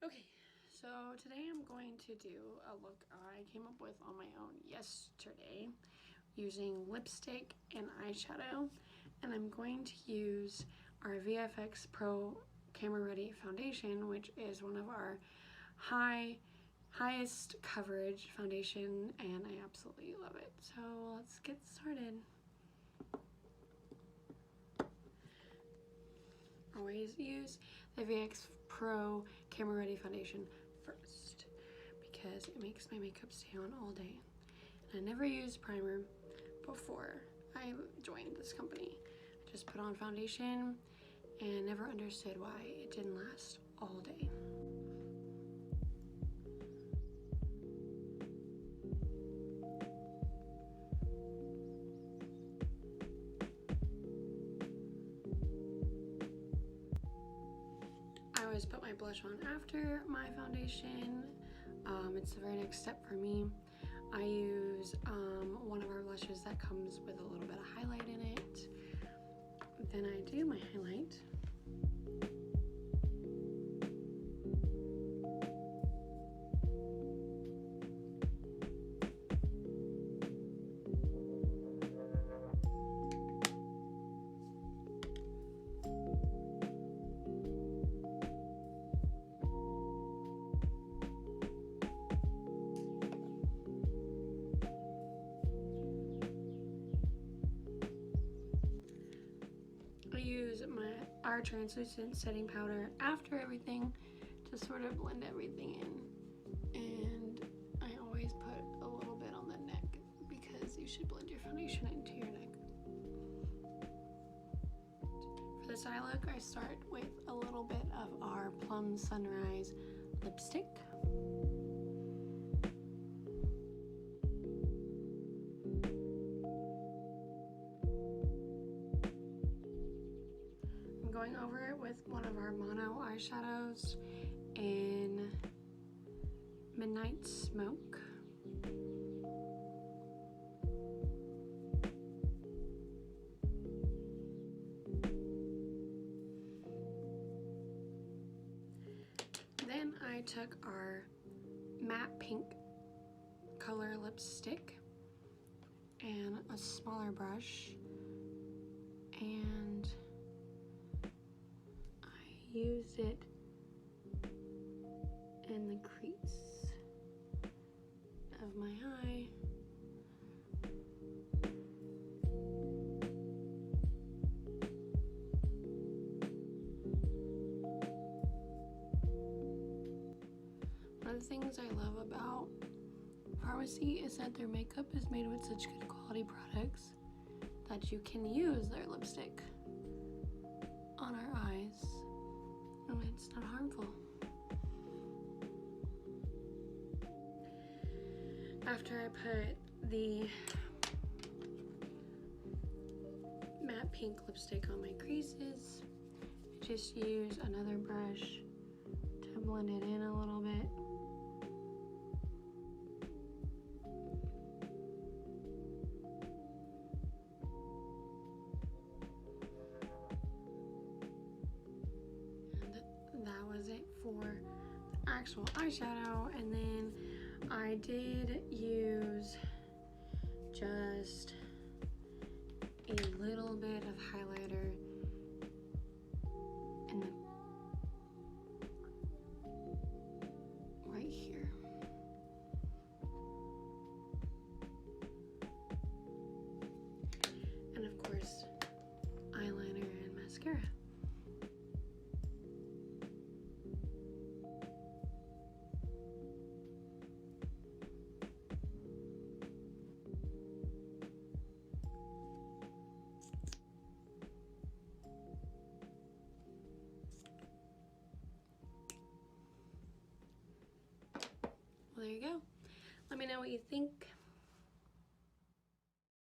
Okay, so today I'm going to do a look I came up with on my own yesterday using lipstick and eyeshadow, and I'm going to use our VFX Pro Camera Ready foundation, which is one of our highest coverage foundation, and I absolutely love it. So let's get started. Always use the VFX Pro Camera Ready foundation first because it makes my makeup stay on all day. And I never used primer before I joined this company. I just put on foundation and never understood why it didn't last all day. I always put my blush on after my foundation. It's the very next step for me. I use one of our blushes that comes with a little bit of highlight in it. Then I do my highlight. I use our translucent setting powder after everything to sort of blend everything in, and I always put a little bit on the neck because you should blend your foundation into your neck. For this eye look, I start with a little bit of our Plum Sunrise lipstick. Going over it with one of our mono eyeshadows in Midnight Smoke. Then I took our matte pink color lipstick and a smaller brush, and used it in the crease of my eye. One of the things I love about Farmasi is that their makeup is made with such good quality products that you can use their lipstick on our eyes and it's not harmful. After I put the matte pink lipstick on my creases, I just use another brush to blend it in a little bit. That was it for the actual eyeshadow, and then I did use just a little bit of highlighter in the right here. And of course, eyeliner and mascara. Well, there you go. Let me know what you think.